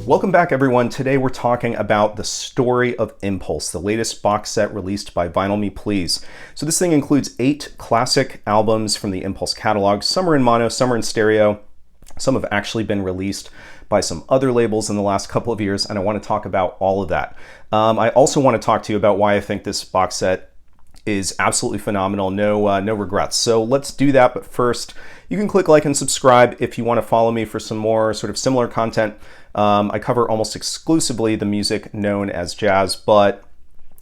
Welcome back, everyone. Today we're talking about The Story of Impulse, the latest box set released by Vinyl Me Please. So this thing includes 8 classic albums from the Impulse catalog. Some are in mono, some are in stereo. Some have actually been released by some other labels in the last couple of years, and I want to talk about all of that. I also want to talk to you about why I think this box set is absolutely phenomenal. No regrets. So let's do that. But first, you can click like and subscribe if you want to follow me for some more sort of similar content. I cover almost exclusively the music known as jazz, but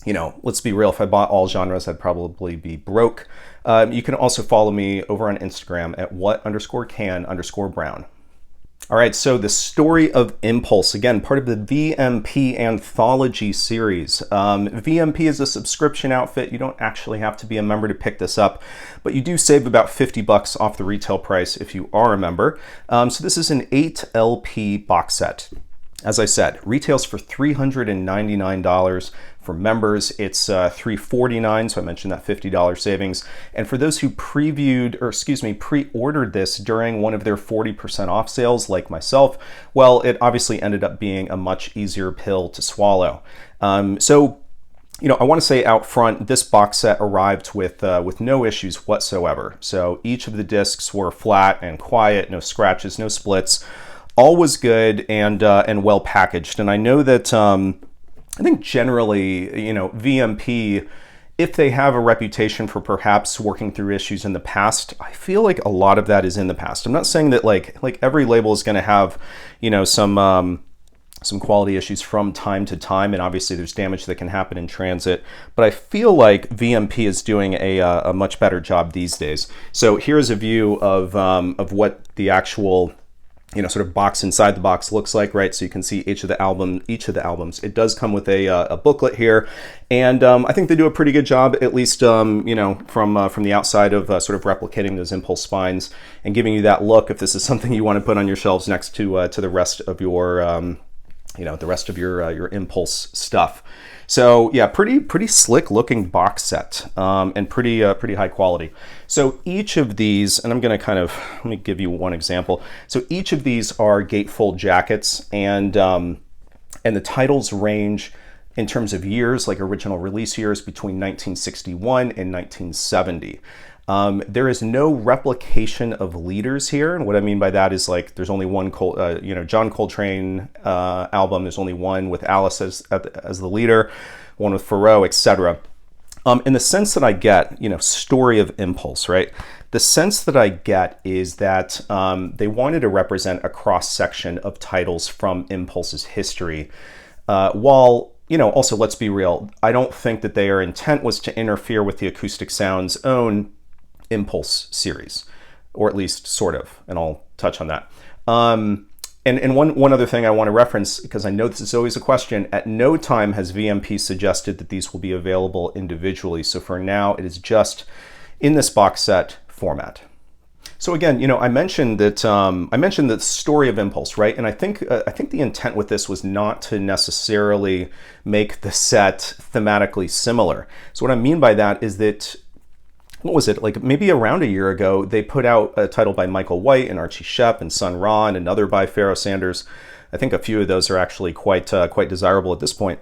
you know, let's be real. If I bought all genres, I'd probably be broke. You can also follow me over on Instagram at what_can_brown. All right, so The Story of Impulse, again, part of the VMP anthology series. VMP is a subscription outfit. You don't actually have to be a member to pick this up, but you do save about $50 off the retail price if you are a member. So this is an 8 LP box set. As I said, retails for $399. For members, it's $349, so I mentioned that $50 savings. And for those who pre-ordered this during one of their 40% off sales, like myself, well, it obviously ended up being a much easier pill to swallow. So, you know, I want to say out front, this box set arrived with no issues whatsoever. So each of the discs were flat and quiet, no scratches, no splits. All was good and well packaged. And I know that I think generally, you know, VMP, if they have a reputation for perhaps working through issues in the past, I feel like a lot of that is in the past. I'm not saying that like every label is going to have, you know, some quality issues from time to time, and obviously there's damage that can happen in transit. But I feel like VMP is doing a much better job these days. So here's a view of what the actual, you know, sort of box inside the box looks like, right? So you can see each of the albums. It does come with a booklet here, and I think they do a pretty good job, at least you know, from the outside of sort of replicating those Impulse spines and giving you that look if this is something you want to put on your shelves next to the rest of your you know, the rest of your Impulse stuff. So yeah, pretty slick looking box set, and pretty high quality. So each of these, and I'm going to let me give you one example. So each of these are gatefold jackets, and the titles range in terms of years, like original release years, between 1961 and 1970. There is no replication of leaders here, and what I mean by that is like there's only one John Coltrane album. There's only one with Alice as the leader, one with Pharoah, etc. In the sense that I get, you know, Story of Impulse, right? The sense that I get is that they wanted to represent a cross section of titles from Impulse's history, while, you know, also let's be real, I don't think that their intent was to interfere with the Acoustic Sound's own Impulse series, or at least sort of, and I'll touch on that. And one other thing I want to reference, because I know this is always a question, at no time has VMP suggested that these will be available individually. So for now, it is just in this box set format. So again, you know, I mentioned the Story of Impulse, right? And I think the intent with this was not to necessarily make the set thematically similar. So what I mean by that is that, what was it, like maybe around a year ago, they put out a title by Michael White and Archie Shepp and Sun Ra, and another by Pharoah Sanders. I think a few of those are actually quite desirable at this point.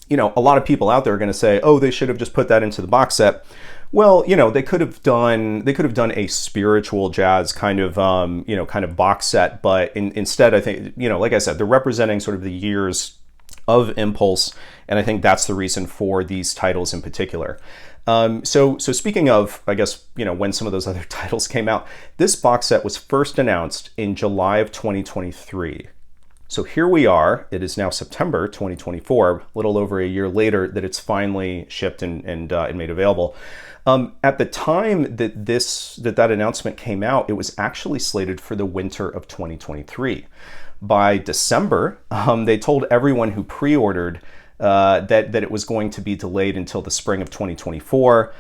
You know, a lot of people out there are going to say, oh, they should have just put that into the box set. Well, you know, they could have done a spiritual jazz kind of box set, but instead, I think, you know, like I said, they're representing sort of the years of Impulse, and I think that's the reason for these titles in particular. So speaking of, I guess, you know, when some of those other titles came out, this box set was first announced in July of 2023. So here we are. It is now September 2024, a little over a year later that it's finally shipped and made available. At the time that that announcement came out, it was actually slated for the winter of 2023. By December, they told everyone who pre-ordered that it was going to be delayed until the spring of 2024.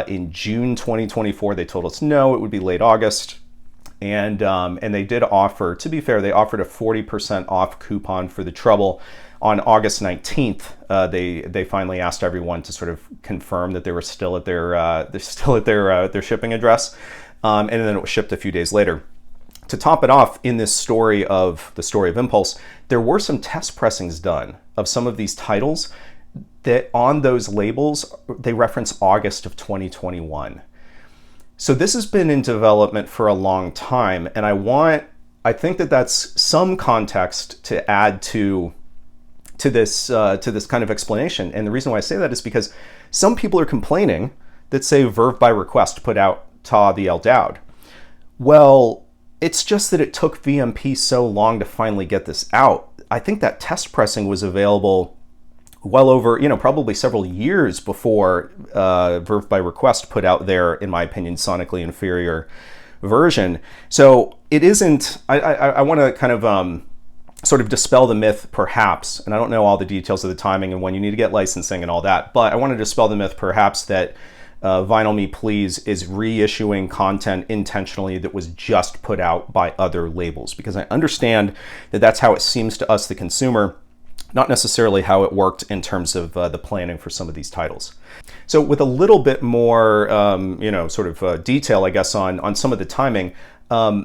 In June 2024, they told us no, it would be late August. And they did offer, to be fair, they offered a 40% off coupon for the trouble. On August 19th, they finally asked everyone to sort of confirm that they were still at their shipping address, and then it was shipped a few days later. To top it off, in this story of the story of Impulse, there were some test pressings done of some of these titles that on those labels, they reference August of 2021. So this has been in development for a long time, and I think that that's some context to add to this kind of explanation. And the reason why I say that is because some people are complaining that say Verve by Request put out Ptah the El Daoud. Well, it's just that it took VMP so long to finally get this out. I think that test pressing was available well over, probably several years before Verve by Request put out their, in my opinion, sonically inferior version. So it isn't, I want to kind of sort of dispel the myth, perhaps, and I don't know all the details of the timing and when you need to get licensing and all that, but I want to dispel the myth, perhaps, that Vinyl Me Please is reissuing content intentionally that was just put out by other labels, because I understand that that's how it seems to us, the consumer, not necessarily how it worked in terms of the planning for some of these titles. So with a little bit more, detail, I guess, on some of the timing,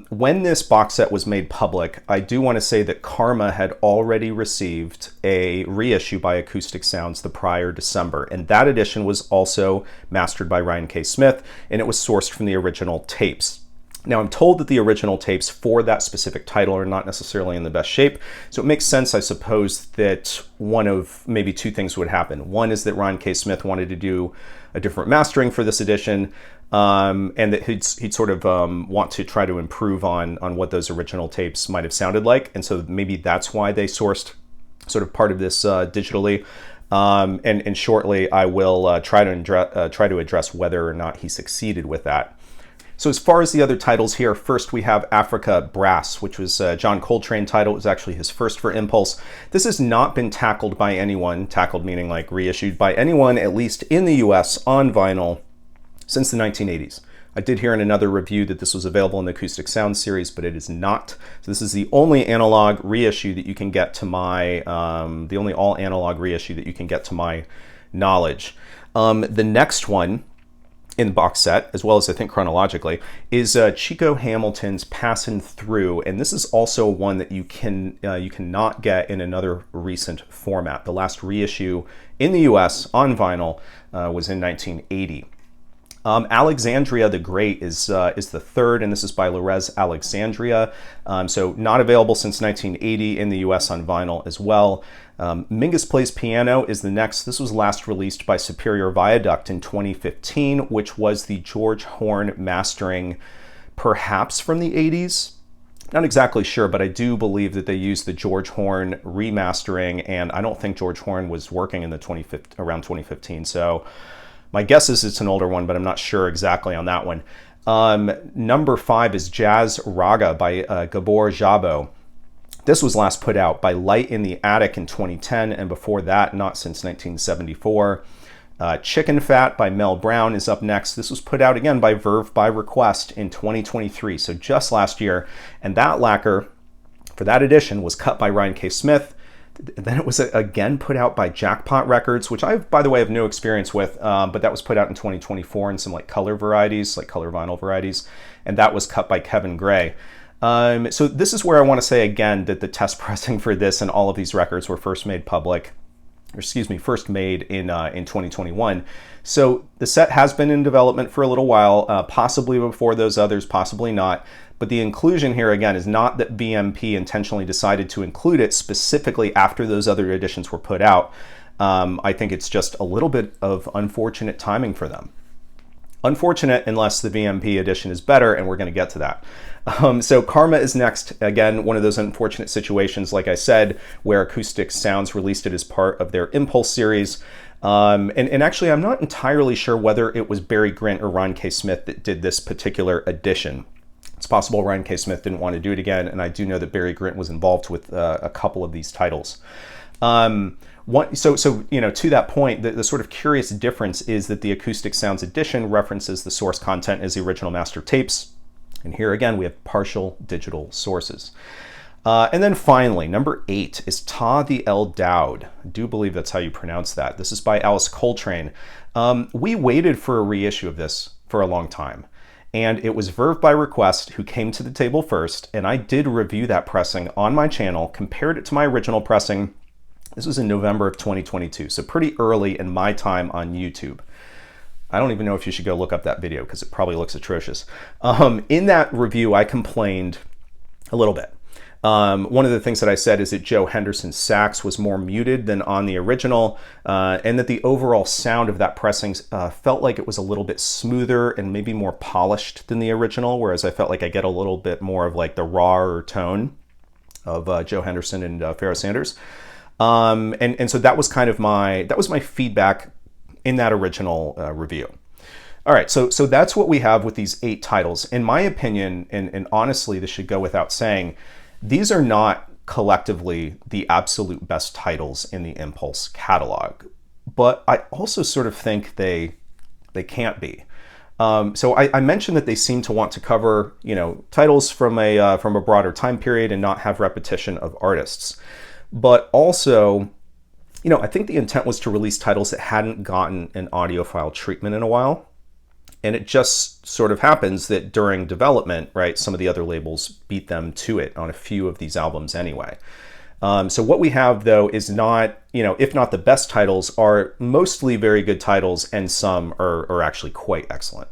when this box set was made public, I do want to say that Karma had already received a reissue by Acoustic Sounds the prior December, and that edition was also mastered by Ryan K. Smith, and it was sourced from the original tapes. Now, I'm told that the original tapes for that specific title are not necessarily in the best shape, so it makes sense, I suppose, that one of maybe two things would happen. One is that Ryan K. Smith wanted to do a different mastering for this edition, and that he'd sort of want to try to improve on what those original tapes might have sounded like, and so maybe that's why they sourced sort of part of this digitally. And shortly, I will try to address whether or not he succeeded with that. So as far as the other titles here, first we have Africa Brass, which was a John Coltrane title. It was actually his first for Impulse. This has not been tackled by anyone, tackled meaning like reissued by anyone, at least in the US, on vinyl since the 1980s. I did hear in another review that this was available in the Acoustic Sound series, but it is not. So this is the only analog reissue that you can get to my, the only all analog reissue that you can get to my knowledge. The next one in the box set, as well as I think chronologically, is Chico Hamilton's Passin, Thru, and this is also one that you cannot get in another recent format. The last reissue in the US on vinyl was in 1980. Alexandria the Great is the third, and this is by Lorez Alexandria. So not available since 1980 in the US on vinyl as well. Mingus Plays Piano is the next. This was last released by Superior Viaduct in 2015, which was the George Horn mastering, perhaps from the 80s. Not exactly sure, but I do believe that they used the George Horn remastering, and I don't think George Horn was working in the around 2015. So my guess is it's an older one, but I'm not sure exactly on that one. Number 5 is Jazz Raga by Gabor Szabo. This was last put out by Light in the Attic in 2010, and before that, not since 1974. Chicken Fat by Mel Brown is up next. This was put out again by Verve by Request in 2023, so just last year. And that lacquer for that edition was cut by Ryan K. Smith. Then it was again put out by Jackpot Records, which I, by the way, have no experience with, but that was put out in 2024 in some like color varieties, like color vinyl varieties, and that was cut by Kevin Gray. So this is where I want to say again that the test pressing for this and all of these records were first made in 2021. So the set has been in development for a little while, possibly before those others, possibly not. But the inclusion here, again, is not that VMP intentionally decided to include it specifically after those other editions were put out. I think it's just a little bit of unfortunate timing for them. Unfortunate unless the VMP edition is better, and we're going to get to that. So Karma is next. Again, one of those unfortunate situations, like I said, where Acoustic Sounds released it as part of their Impulse series. And actually, I'm not entirely sure whether it was Barry Grint or Ryan K. Smith that did this particular edition. It's possible Ryan K. Smith didn't want to do it again, and I do know that Barry Grint was involved with a couple of these titles. To that point, the sort of curious difference is that the Acoustic Sounds edition references the source content as the original master tapes, and here again we have partial digital sources. And then finally, number 8 is Ptah the El Daoud. I do believe that's how you pronounce that. This is by Alice Coltrane. We waited for a reissue of this for a long time. And it was Verve by Request who came to the table first, and I did review that pressing on my channel, compared it to my original pressing. This was in November of 2022, so pretty early in my time on YouTube. I don't even know if you should go look up that video because it probably looks atrocious. In that review, I complained a little bit. One of the things that I said is that Joe Henderson's sax was more muted than on the original, and that the overall sound of that pressing felt like it was a little bit smoother and maybe more polished than the original, whereas I felt like I get a little bit more of like the rawer tone of Joe Henderson and Pharoah Sanders. And so that was kind of my feedback in that original review. All right, so that's what we have with these 8 titles. In my opinion, and honestly, this should go without saying, these are not collectively the absolute best titles in the Impulse catalog, but I also sort of think they can't be. So I mentioned that they seem to want to cover, you know, titles from a broader time period and not have repetition of artists. But also, you know, I think the intent was to release titles that hadn't gotten an audiophile treatment in a while. And it just sort of happens that during development, right, some of the other labels beat them to it on a few of these albums anyway. So what we have, though, is not, you know, if not the best titles, are mostly very good titles, and some are actually quite excellent.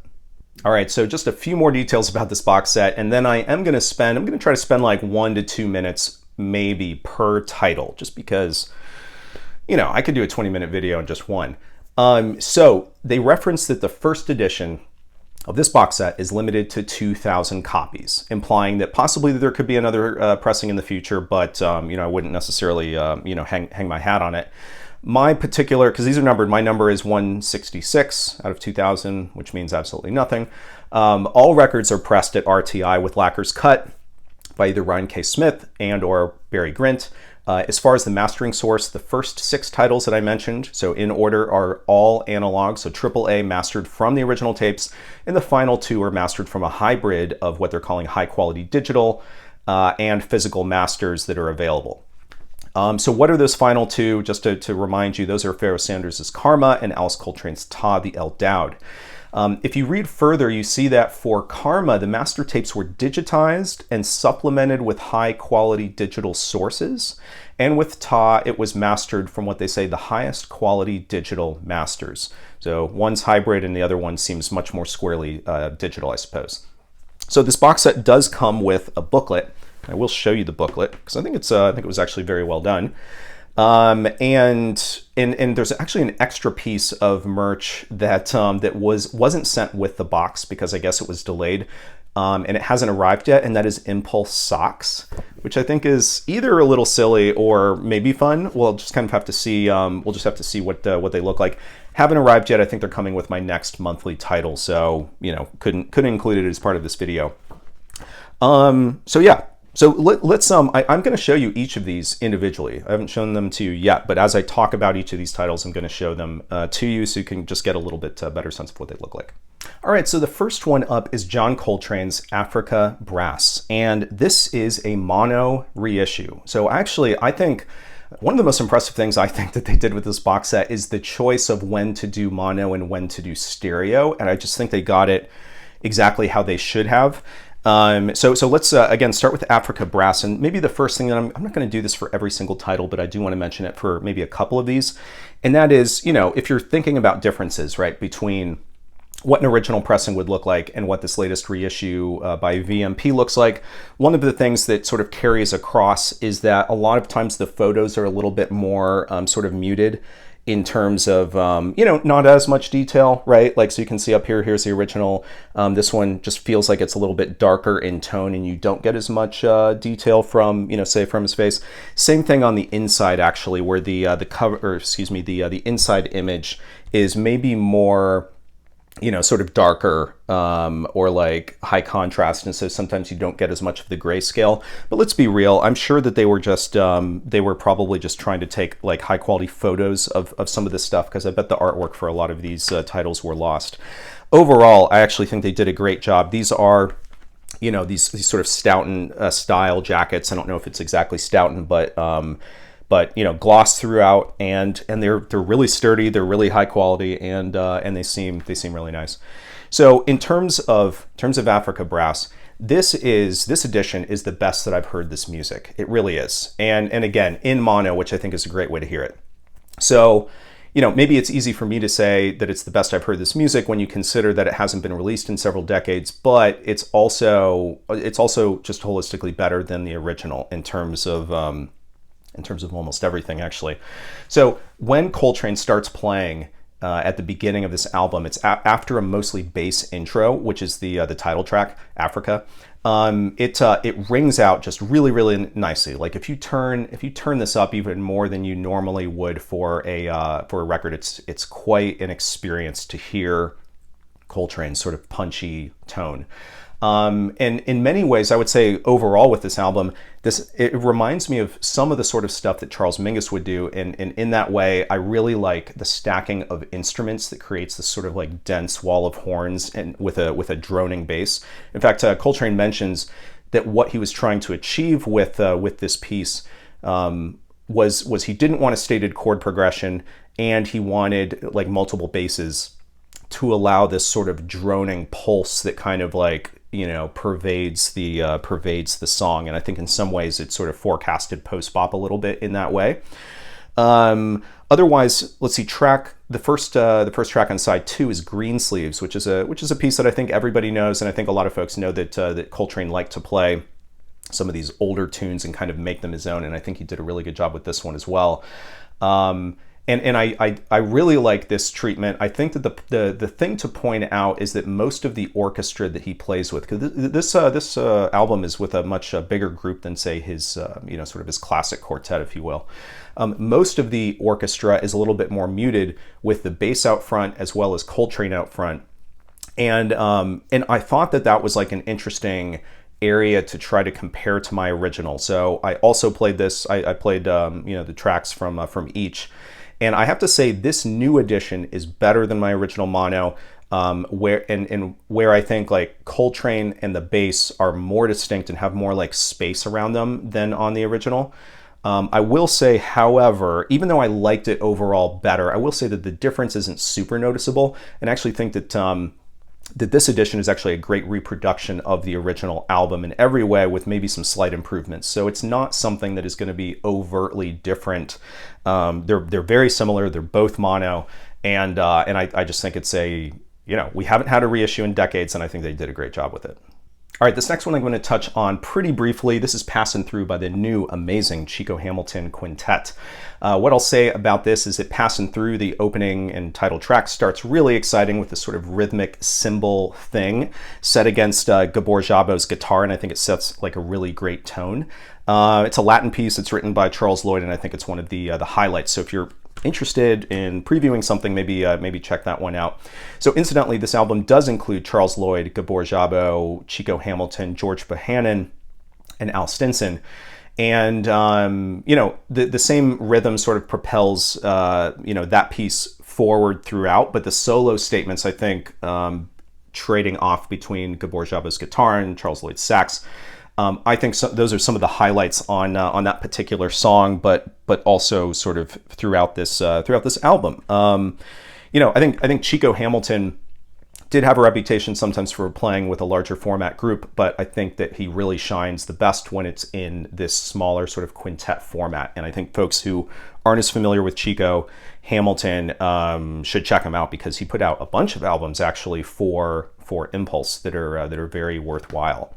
All right, so just a few more details about this box set, and then I'm going to try to spend like 1 to 2 minutes maybe per title, just because, you know, I could do a 20-minute video on just one. So they reference that the first edition of this box set is limited to 2,000 copies, implying that possibly there could be another pressing in the future, but you know, I wouldn't necessarily you know, hang my hat on it. My particular, because these are numbered, my number is 166 out of 2,000, which means absolutely nothing. All records are pressed at RTI with lacquers cut by either Ryan K. Smith and or Barry Grint. As far as the mastering source, the first 6 titles that I mentioned, so in order, are all analog, so AAA mastered from the original tapes, and the final 2 are mastered from a hybrid of what they're calling high-quality digital and physical masters that are available. So what are those final 2? Just to remind you, those are Pharoah Sanders' Karma and Alice Coltrane's Ptah, the El Daoud. If you read further, you see that for Karma, the master tapes were digitized and supplemented with high-quality digital sources. And with Ptah, it was mastered from what they say the highest quality digital masters. So one's hybrid and the other one seems much more squarely digital, I suppose. So this box set does come with a booklet. I will show you the booklet because I think it was actually very well done. And there's actually an extra piece of merch that wasn't sent with the box because I guess it was delayed, and it hasn't arrived yet, and that is Impulse socks, which I think is either a little silly or maybe fun. We'll just kind of have to see. We'll just have to see what they look like. Haven't arrived yet. I think they're coming with my next monthly title, so you know, couldn't include it as part of this video. So yeah. So let's I'm going to show you each of these individually. I haven't shown them to you yet, but as I talk about each of these titles, I'm going to show them to you so you can just get a little bit better sense of what they look like. All right, so the first one up is John Coltrane's Africa Brass, and this is a mono reissue. So actually, I think one of the most impressive things I think that they did with this box set is the choice of when to do mono and when to do stereo, and I just think they got it exactly how they should have. So let's again start with Africa Brass, and maybe the first thing that I'm not going to do this for every single title, but I do want to mention it for maybe a couple of these, and that is, you know, if you're thinking about differences, right, between what an original pressing would look like and what this latest reissue by VMP looks like, one of the things that sort of carries across is that a lot of times the photos are a little bit more sort of muted in terms of, you know, not as much detail, right? Like, so you can see up here, here's the original. This one just feels like it's a little bit darker in tone and you don't get as much detail from, you know, say from his face. Same thing on the inside, actually, where the cover, or excuse me, the inside image is maybe more, you know, sort of darker or like high contrast, and so sometimes you don't get as much of the grayscale. But let's be real, I'm sure that they were just they were probably just trying to take like high quality photos of some of this stuff, because I bet the artwork for a lot of these titles were lost. Overall, I actually think they did a great job. These are, you know, these sort of Stoughton style jackets. I don't know if it's exactly Stoughton, but you know, gloss throughout, and they're really sturdy, they're really high quality, and they seem really nice. So in terms of Africa Brass, this edition is the best that I've heard this music. It really is. And again, in mono, which I think is a great way to hear it. So, you know, maybe it's easy for me to say that it's the best I've heard this music when you consider that it hasn't been released in several decades, but it's also just holistically better than the original in terms of almost everything, actually. So when Coltrane starts playing at the beginning of this album, it's after a mostly bass intro, which is the title track, Africa. It rings out just really, really nicely. Like if you turn this up even more than you normally would for a record, it's quite an experience to hear Coltrane's sort of punchy tone. And in many ways, I would say overall with this album, it reminds me of some of the sort of stuff that Charles Mingus would do. And in that way, I really like the stacking of instruments that creates this sort of like dense wall of horns and with a droning bass. In fact, Coltrane mentions that what he was trying to achieve with this piece was he didn't want a stated chord progression, and he wanted like multiple basses to allow this sort of droning pulse that kind of like, you know, pervades the song. And I think in some ways it sort of forecasted post-bop a little bit in that way. Otherwise, let's see, the first track on side 2 is Greensleeves, which is a piece that I think everybody knows, and I think a lot of folks know that Coltrane liked to play some of these older tunes and kind of make them his own, and I think he did a really good job with this one as well. And I really like this treatment. I think that the thing to point out is that most of the orchestra that he plays with, because this album is with a much bigger group than, say, his sort of his classic quartet, if you will. Most of the orchestra is a little bit more muted, with the bass out front as well as Coltrane out front, and I thought that was like an interesting area to try to compare to my original. So I also played this. I played the tracks from each. And I have to say, this new edition is better than my original mono, where I think like Coltrane and the bass are more distinct and have more like space around them than on the original. I will say, however, even though I liked it overall better, I will say that the difference isn't super noticeable, and I actually think that this edition is actually a great reproduction of the original album in every way, with maybe some slight improvements. So it's not something that is going to be overtly different. They're very similar. They're both mono, and I just think it's we haven't had a reissue in decades, and I think they did a great job with it. All right, this next one I'm going to touch on pretty briefly. This is Passin' Thru by the new amazing Chico Hamilton Quintet. What I'll say about this is that Passin' Thru, the opening and title track, starts really exciting with this sort of rhythmic cymbal thing set against Gabor Szabo's guitar, and I think it sets like a really great tone. It's a Latin piece. It's written by Charles Lloyd, and I think it's one of the highlights. So if you're interested in previewing something, maybe check that one out. So incidentally, this album does include Charles Lloyd, Gabor Szabo, Chico Hamilton, George Bohannon, and Al Stinson. And the same rhythm sort of propels that piece forward throughout, but the solo statements, I think, trading off between Gabor Szabo's guitar and Charles Lloyd's sax, I think those are some of the highlights on that particular song, but also sort of throughout this album. I think Chico Hamilton did have a reputation sometimes for playing with a larger format group, but I think that he really shines the best when it's in this smaller sort of quintet format. And I think folks who aren't as familiar with Chico Hamilton should check him out, because he put out a bunch of albums actually for Impulse that are very worthwhile.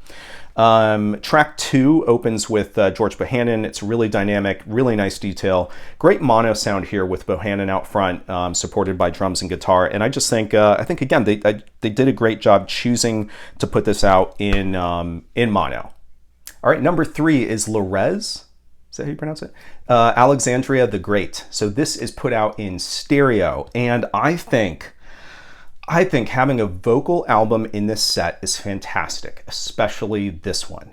Track 2 opens with George Bohannon. It's really dynamic, really nice detail. Great mono sound here with Bohannon out front, supported by drums and guitar. And I just think, again, they did a great job choosing to put this out in mono. All right, number 3 is Lorez. Is that how you pronounce it? Alexandria the Great. So this is put out in stereo, and I think having a vocal album in this set is fantastic, especially this one.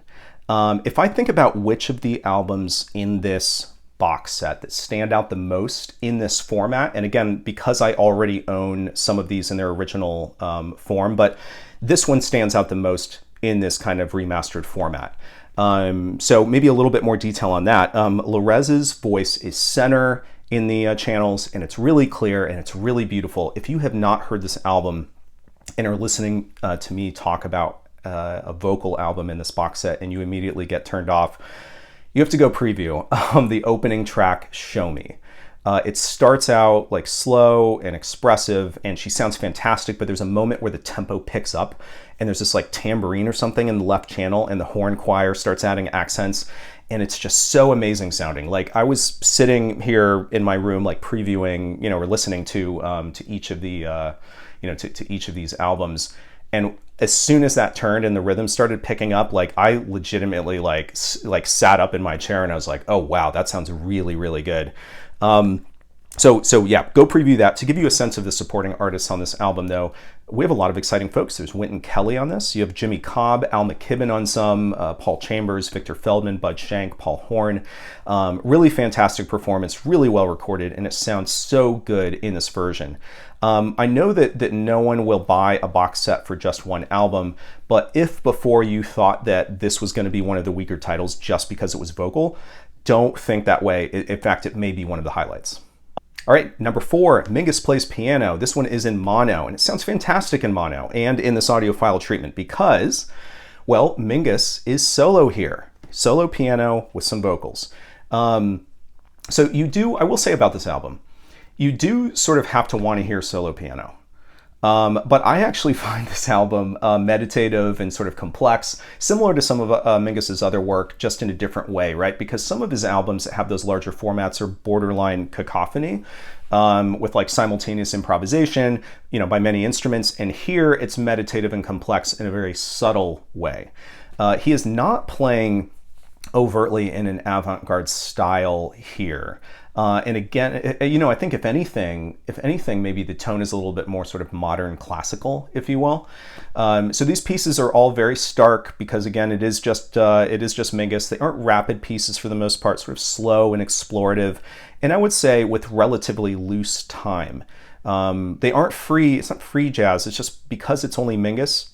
If I think about which of the albums in this box set that stand out the most in this format, and again, because I already own some of these in their original form, but this one stands out the most in this kind of remastered format. So maybe a little bit more detail on that. Lorez's voice is center in the channels, and it's really clear and it's really beautiful. If you have not heard this album, and are listening to me talk about a vocal album in this box set and you immediately get turned off, you have to go preview the opening track, Show Me. It starts out like slow and expressive, and she sounds fantastic, but there's a moment where the tempo picks up and there's this like tambourine or something in the left channel, and the horn choir starts adding accents, and it's just so amazing sounding. Like I was sitting here in my room, like previewing, or listening to each of the, to each of these albums. And as soon as that turned and the rhythm started picking up, like I legitimately like sat up in my chair and I was like, oh wow, that sounds really, really good. So yeah, go preview that. To give you a sense of the supporting artists on this album though, we have a lot of exciting folks. There's Wynton Kelly on this. You have Jimmy Cobb, Al McKibben on some, Paul Chambers, Victor Feldman, Bud Shank, Paul Horn. Really fantastic performance, really well recorded, and it sounds so good in this version. I know that no one will buy a box set for just one album, but if before you thought that this was going to be one of the weaker titles just because it was vocal, don't think that way. In fact, it may be one of the highlights. All right, number 4, Mingus plays piano. This one is in mono, and it sounds fantastic in mono and in this audiophile treatment because, well, Mingus is solo here. Solo piano with some vocals. So you do, I will say about this album, you do sort of have to want to hear solo piano. But I actually find this album meditative and sort of complex, similar to some of Mingus's other work, just in a different way, right? Because some of his albums that have those larger formats are borderline cacophony, with like simultaneous improvisation, by many instruments. And here it's meditative and complex in a very subtle way. He is not playing overtly in an avant-garde style here. And again, I think if anything, maybe the tone is a little bit more sort of modern classical, if you will. So these pieces are all very stark because again, it is just Mingus. They aren't rapid pieces for the most part, sort of slow and explorative. And I would say with relatively loose time. They aren't free. It's not free jazz. It's just because it's only Mingus.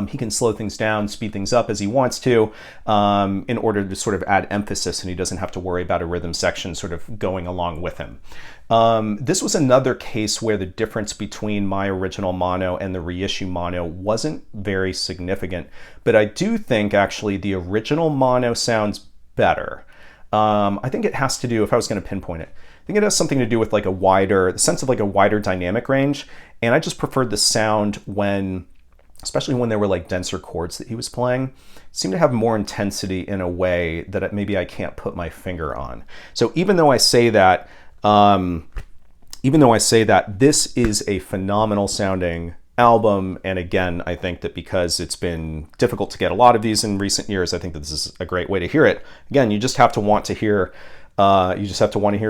He can slow things down, speed things up as he wants to, in order to sort of add emphasis, and he doesn't have to worry about a rhythm section sort of going along with him. This was another case where the difference between my original mono and the reissue mono wasn't very significant, but I do think actually the original mono sounds better. I think it has to do, if I was going to pinpoint it, I think it has something to do with like the sense of like a wider dynamic range, and I just preferred the sound especially when there were like denser chords that he was playing, seemed to have more intensity in a way that maybe I can't put my finger on. So even though I say that, this is a phenomenal sounding album, and again, I think that because it's been difficult to get a lot of these in recent years, I think that this is a great way to hear it. Again, you just have to want to hear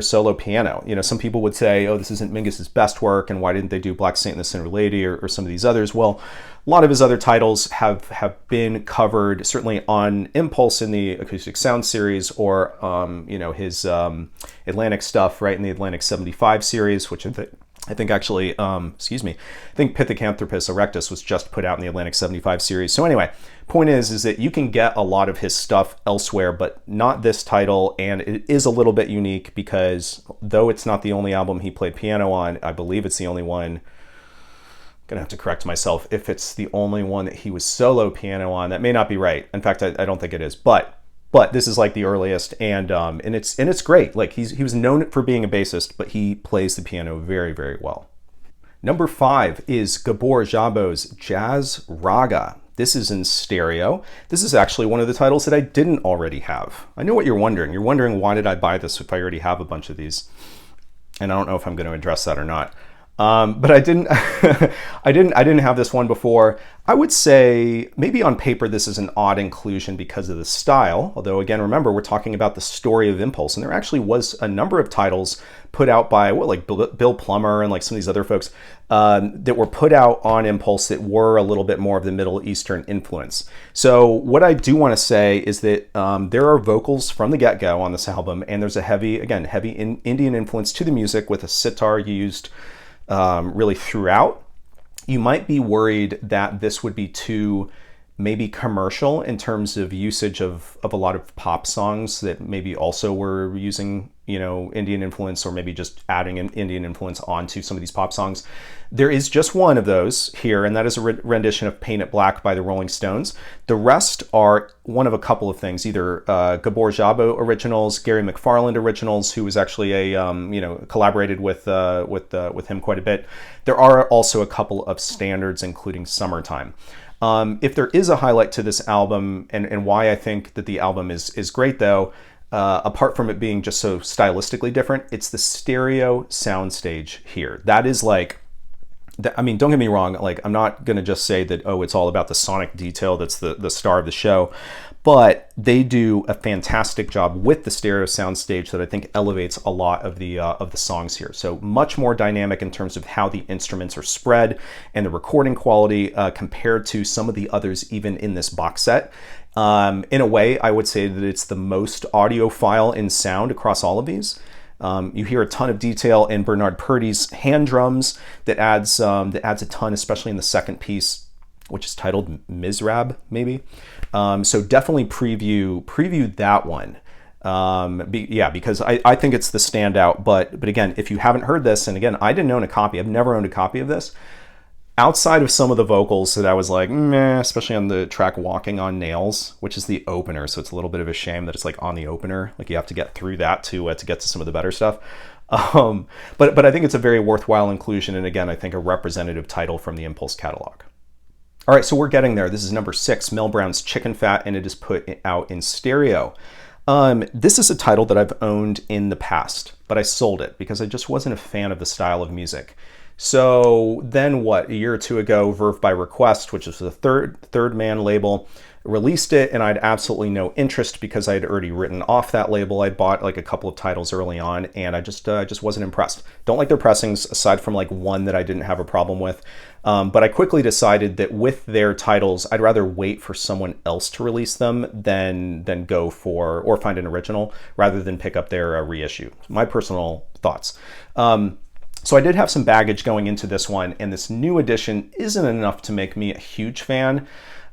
solo piano. Some people would say, oh, this isn't Mingus's best work, and why didn't they do Black Saint and the Sinner Lady or some of these others? Well, a lot of his other titles have been covered, certainly on Impulse in the Acoustic Sound series, or his Atlantic stuff, right, in the Atlantic 75 series, which I think actually, I think Pithecanthropus erectus was just put out in the Atlantic 75 series. So anyway, point is that you can get a lot of his stuff elsewhere, but not this title, and it is a little bit unique because though it's not the only album he played piano on, I believe it's the only one, I'm gonna have to correct myself, if it's the only one that he was solo piano on. That may not be right. In fact, I don't think it is, but this is like the earliest, and it's great. Like he was known for being a bassist, but he plays the piano very, very well. Number 5 is Gabor Szabo's Jazz Raga. This is in stereo. This is actually one of the titles that I didn't already have. I know what you're wondering. You're wondering, why did I buy this if I already have a bunch of these? And I don't know if I'm going to address that or not. But I didn't I didn't have this one before. I would say maybe on paper this is an odd inclusion because of the style, although again, remember, we're talking about the story of Impulse, and there actually was a number of titles put out by Bill Plummer and like some of these other folks that were put out on Impulse that were a little bit more of the Middle Eastern influence. So what I do want to say is that there are vocals from the get-go on this album, and there's a heavy Indian influence to the music with a sitar used really throughout. You might be worried that this would be too maybe commercial in terms of usage of a lot of pop songs that maybe also were using Indian influence, or maybe just adding an Indian influence onto some of these pop songs. There is just one of those here, and that is a rendition of Paint It Black by the Rolling Stones. The rest are one of a couple of things, either Gabor Szabo originals, Gary McFarland originals, who was actually collaborated with him quite a bit. There are also a couple of standards, including Summertime. If there is a highlight to this album, and why I think that the album is great though, apart from it being just so stylistically different, it's the stereo soundstage here. That is like, I mean, don't get me wrong, like I'm not gonna just say that, oh, it's all about the sonic detail that's the star of the show, but they do a fantastic job with the stereo soundstage that I think elevates a lot of the songs here. So much more dynamic in terms of how the instruments are spread and the recording quality compared to some of the others even in this box set. In a way, I would say that it's the most audiophile in sound across all of these. You hear a ton of detail in Bernard Purdie's hand drums that adds a ton, especially in the second piece, which is titled Mizrab, maybe. So definitely preview that one. Because I think it's the standout. But again, if you haven't heard this, and again, I didn't own a copy. I've never owned a copy of this. Outside of some of the vocals that I was like, meh, especially on the track Walking on Nails, which is the opener. So it's a little bit of a shame that it's like on the opener. Like you have to get through that to get to some of the better stuff. But I think it's a very worthwhile inclusion. And again, I think a representative title from the Impulse catalog. All right, so we're getting there. This is number 6, Mel Brown's Chicken Fat, and it is put out in stereo. This is a title that I've owned in the past, but I sold it because I just wasn't a fan of the style of music. So then a year or two ago, Verve by Request, which is the third man label, released it, and I had absolutely no interest because I had already written off that label. I bought like a couple of titles early on, and I just wasn't impressed. Don't like their pressings, aside from like one that I didn't have a problem with. But I quickly decided that with their titles, I'd rather wait for someone else to release them than go for or find an original rather than pick up their reissue. My personal thoughts. So I did have some baggage going into this one, and this new edition isn't enough to make me a huge fan.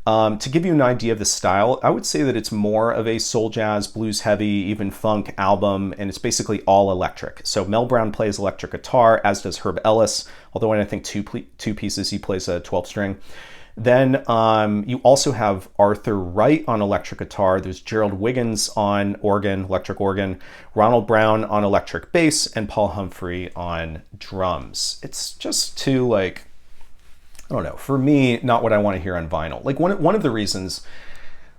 To give you an idea of the style, I would say that it's more of a soul jazz, blues heavy, even funk album, and it's basically all electric. So Mel Brown plays electric guitar, as does Herb Ellis, although in I think two pieces he plays a 12-string. Then you also have Arthur Wright on electric guitar. There's Gerald Wiggins on organ, electric organ, Ronald Brown on electric bass, and Paul Humphrey on drums. It's just too, like, I don't know, for me, not what I want to hear on vinyl. Like one of the reasons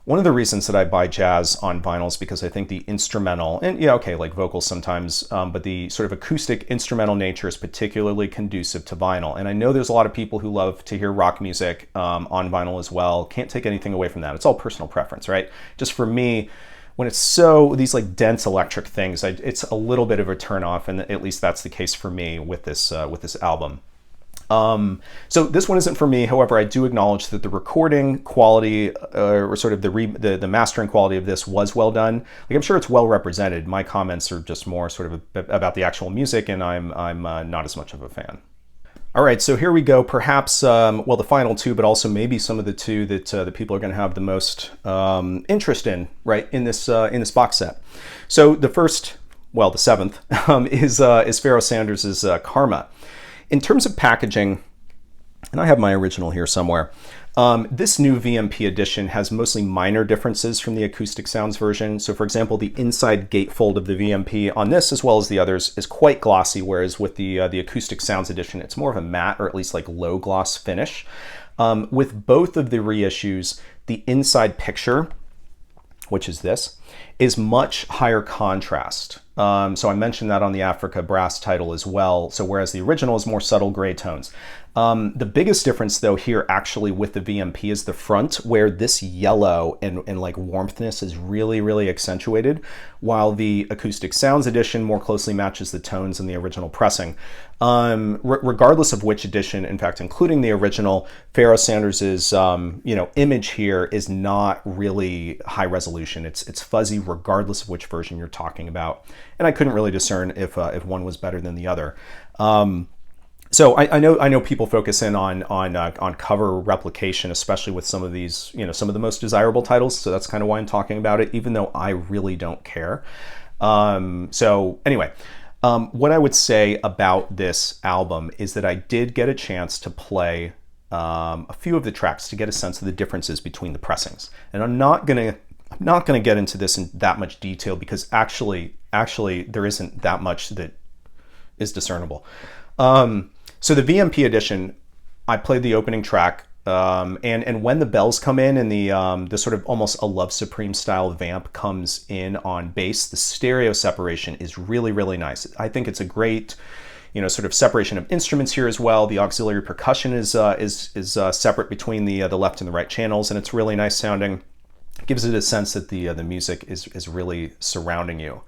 that I buy jazz on vinyl is because I think the instrumental, and yeah, okay, like vocals sometimes, but the sort of acoustic instrumental nature is particularly conducive to vinyl. And I know there's a lot of people who love to hear rock music on vinyl as well. Can't take anything away from that. It's all personal preference, right? Just for me, when it's these like dense electric things, it's a little bit of a turnoff, and at least that's the case for me with this album. So this one isn't for me. However, I do acknowledge that the recording quality, or sort of the mastering quality of this was well done. Like, I'm sure it's well represented. My comments are just more sort of about the actual music, and I'm not as much of a fan. All right, so here we go. Perhaps, the final two, but also maybe some of the two that the people are going to have the most interest in, right, in this box set. So the first, the seventh, is Pharoah Sanders' Karma. In terms of packaging, and I have my original here somewhere, this new VMP edition has mostly minor differences from the acoustic sounds version. So for example, the inside gatefold of the VMP on this, as well as the others, is quite glossy, whereas with the acoustic sounds edition, it's more of a matte, or at least like low gloss finish. With both of the reissues, the inside picture, which is this, is much higher contrast. So I mentioned that on the Africa Brass title as well. So whereas the original is more subtle gray tones. The biggest difference though here actually with the VMP is the front, where this yellow and like warmthness is really, really accentuated, while the Acoustic Sounds edition more closely matches the tones in the original pressing. Regardless of which edition, in fact, including the original, Pharoah Sanders's image here is not really high resolution. It's fuzzy regardless of which version you're talking about. And I couldn't really discern if one was better than the other. So I know people focus in on cover replication, especially with some of these, some of the most desirable titles. So that's kind of why I'm talking about it, even though I really don't care. So anyway, what I would say about this album is that I did get a chance to play a few of the tracks to get a sense of the differences between the pressings. And I'm not gonna get into this in that much detail because actually there isn't that much that is discernible. So the VMP edition, I played the opening track, and when the bells come in and the sort of almost a Love Supreme style vamp comes in on bass, the stereo separation is really, really nice. I think it's a great, sort of separation of instruments here as well. The auxiliary percussion is separate between the left and the right channels, and it's really nice sounding. It gives it a sense that the music is really surrounding you.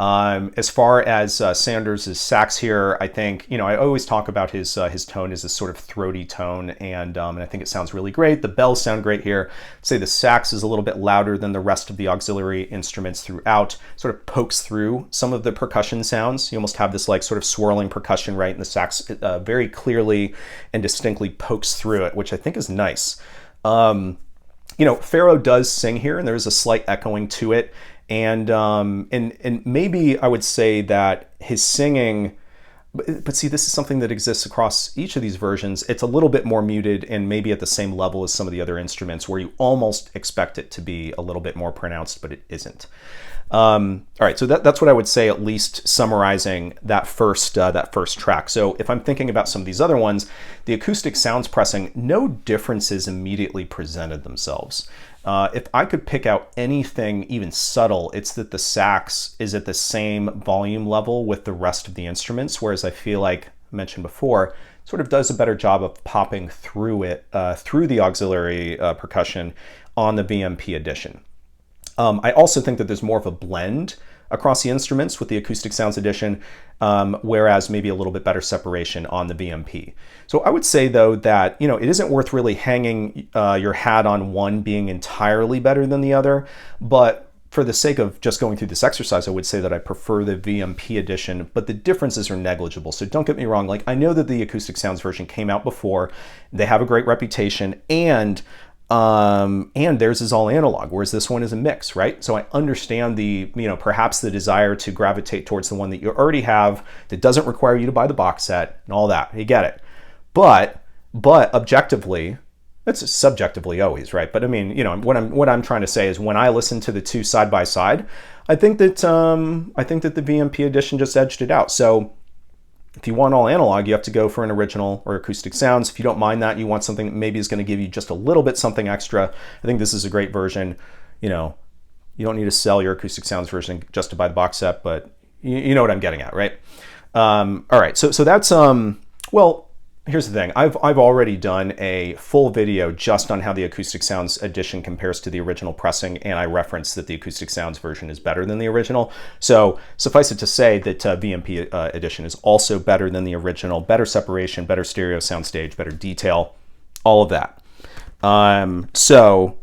As far as Sanders' sax here, I think, I always talk about his tone as this sort of throaty tone, and I think it sounds really great. The bells sound great here. I'd say the sax is a little bit louder than the rest of the auxiliary instruments throughout, sort of pokes through some of the percussion sounds. You almost have this like sort of swirling percussion, right? And the sax very clearly and distinctly pokes through it, which I think is nice. Pharoah does sing here, and there's a slight echoing to it. And maybe I would say that his singing, but see, this is something that exists across each of these versions. It's a little bit more muted and maybe at the same level as some of the other instruments where you almost expect it to be a little bit more pronounced, but it isn't. All right, so that's what I would say, at least summarizing that first track. So if I'm thinking about some of these other ones, the acoustic sounds pressing, no differences immediately presented themselves. If I could pick out anything even subtle, it's that the sax is at the same volume level with the rest of the instruments, whereas I feel like I mentioned before, sort of does a better job of popping through it, through the auxiliary percussion on the VMP edition. I also think that there's more of a blend across the instruments with the Acoustic Sounds edition, whereas maybe a little bit better separation on the VMP. So I would say, though, that it isn't worth really hanging your hat on one being entirely better than the other, but for the sake of just going through this exercise, I would say that I prefer the VMP edition, but the differences are negligible. So don't get me wrong, like I know that the Acoustic Sounds version came out before, they have a great reputation, and theirs is all analog, whereas this one is a mix, right? So I understand the, perhaps the desire to gravitate towards the one that you already have that doesn't require you to buy the box set and all that. You get it. But objectively, it's subjectively always, right? But I mean, what I'm trying to say is when I listen to the two side by side, I think that the VMP edition just edged it out. So if you want all analog, you have to go for an original or Acoustic Sounds. If you don't mind that, you want something that maybe is going to give you just a little bit something extra, I think this is a great version. You don't need to sell your Acoustic Sounds version just to buy the box set, but you know what I'm getting at, right? All right, so that's, well, here's the thing. I've already done a full video just on how the Acoustic Sounds edition compares to the original pressing, and I referenced that the Acoustic Sounds version is better than the original. So suffice it to say that VMP edition is also better than the original, better separation, better stereo soundstage, better detail, all of that. So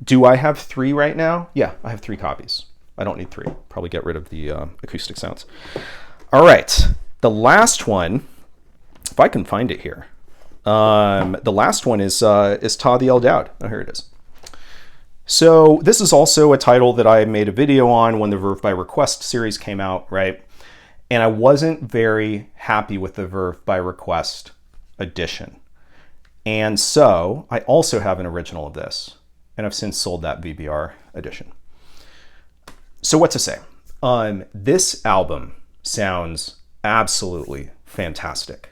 do I have 3 right now? Yeah, I have 3 copies. I don't need 3. Probably get rid of the Acoustic Sounds. All right, the last one, if I can find it here. The last one is Ptah the El Daoud. Oh, here it is. So this is also a title that I made a video on when the Verve by Request series came out, right? And I wasn't very happy with the Verve by Request edition. And so I also have an original of this, and I've since sold that VBR edition. So what to say? This album sounds absolutely fantastic.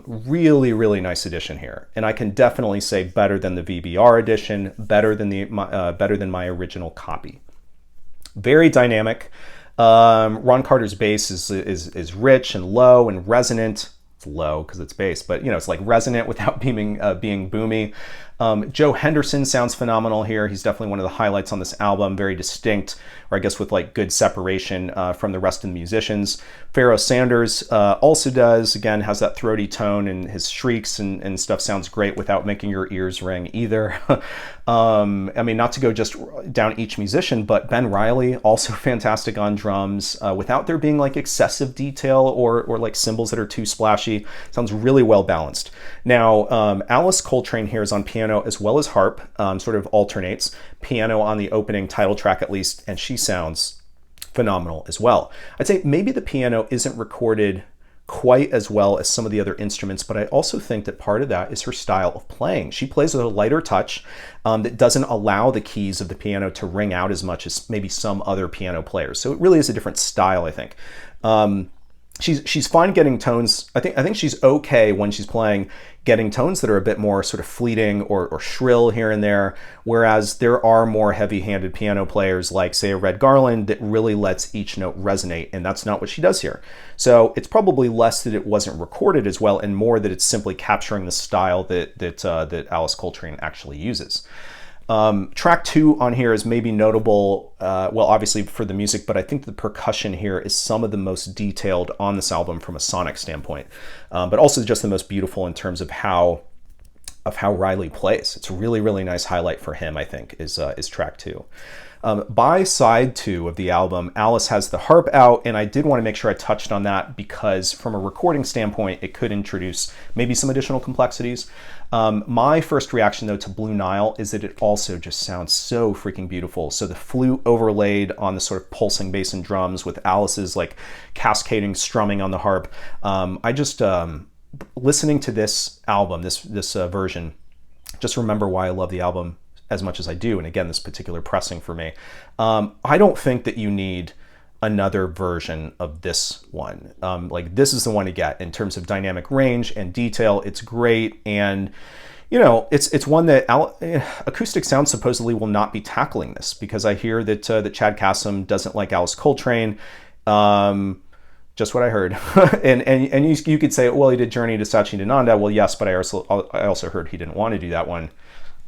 Really, really nice edition here, and I can definitely say better than the VBR edition, better than my original copy. Very dynamic. Ron Carter's bass is rich and low and resonant. It's low because it's bass, but it's like resonant without being boomy. Joe Henderson sounds phenomenal here. He's definitely one of the highlights on this album, very distinct, or I guess with like good separation from the rest of the musicians. Pharoah Sanders also does, again, has that throaty tone, and his shrieks and stuff sounds great without making your ears ring either. I mean, not to go just down each musician, but Ben Riley, also fantastic on drums, without there being like excessive detail or like cymbals that are too splashy. Sounds really well balanced. Now, Alice Coltrane here is on piano as well as harp, sort of alternates. Piano on the opening title track at least, and she sounds phenomenal as well. I'd say maybe the piano isn't recorded quite as well as some of the other instruments, but I also think that part of that is her style of playing. She plays with a lighter touch that doesn't allow the keys of the piano to ring out as much as maybe some other piano players. So it really is a different style, I think. She's fine getting tones. I think she's okay when she's playing getting tones that are a bit more sort of fleeting or shrill here and there, whereas there are more heavy-handed piano players like, say, a Red Garland that really lets each note resonate, and that's not what she does here. So it's probably less that it wasn't recorded as well and more that it's simply capturing the style that Alice Coltrane actually uses. Track 2 on here is maybe notable, well, obviously for the music, but I think the percussion here is some of the most detailed on this album from a sonic standpoint, but also just the most beautiful in terms of how Riley plays. It's a really, really nice highlight for him, I think, is track 2. By side 2 of the album, Alice has the harp out, and I did want to make sure I touched on that because from a recording standpoint, it could introduce maybe some additional complexities. My first reaction, though, to Blue Nile is that it also just sounds so freaking beautiful. So the flute overlaid on the sort of pulsing bass and drums with Alice's like cascading strumming on the harp. I just, listening to this album, this version, just remember why I love the album as much as I do. And again, this particular pressing for me. I don't think that you need another version of this one. Like this is the one to get in terms of dynamic range and detail. It's great. And you know, it's one that Acoustic Sound supposedly will not be tackling this because I hear that Chad Kassem doesn't like Alice Coltrane. Just what I heard. and you could say, well, he did Journey to Satchidananda. Well, yes, but I also heard he didn't want to do that one.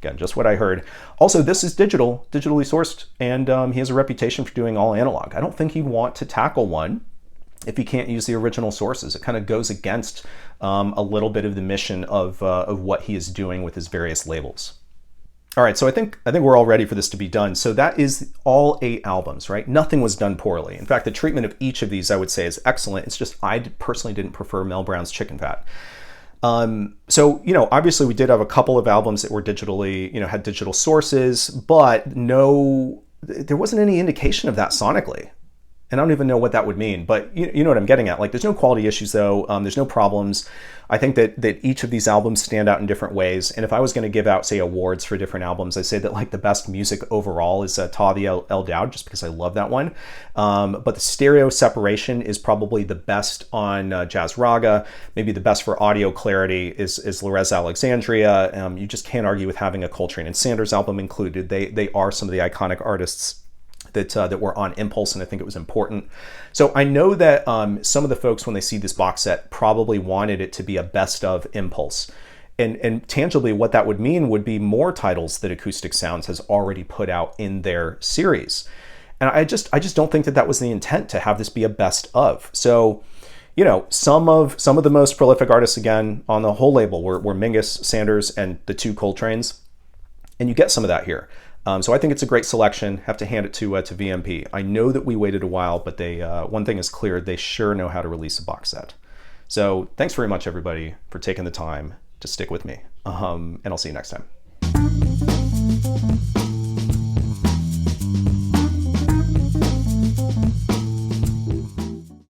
Again, just what I heard. Also, this is digitally sourced, and he has a reputation for doing all analog. I don't think he'd want to tackle one if he can't use the original sources. It kind of goes against a little bit of the mission of what he is doing with his various labels. All right, so I think we're all ready for this to be done. So that is all 8 albums, right? Nothing was done poorly. In fact, the treatment of each of these I would say is excellent. It's just I personally didn't prefer Mel Brown's Chicken Fat. So, you know, obviously we did have a couple of albums that were digitally, you know, had digital sources, but there wasn't any indication of that sonically. And I don't even know what that would mean, but you know what I'm getting at. Like, there's no quality issues though. There's no problems. I think that each of these albums stand out in different ways. And if I was going to give out, say, awards for different albums, I'd say that like the best music overall is Ptah the El Daoud, just because I love that one. But the stereo separation is probably the best on Jazz Raga. Maybe the best for audio clarity is Lorez Alexandria. You just can't argue with having a Coltrane and Sanders album included. They are some of the iconic artists that were on Impulse, and I think it was important. So I know that some of the folks, when they see this box set, probably wanted it to be a best of Impulse. And tangibly, what that would mean would be more titles that Acoustic Sounds has already put out in their series. And I just don't think that was the intent, to have this be a best of. So, you know, some of the most prolific artists, again, on the whole label were Mingus, Sanders, and the 2 Coltranes. And you get some of that here. So I think it's a great selection. Have to hand it to VMP. I know that we waited a while, but they one thing is clear: they sure know how to release a box set. So thanks very much, everybody, for taking the time to stick with me. And I'll see you next time.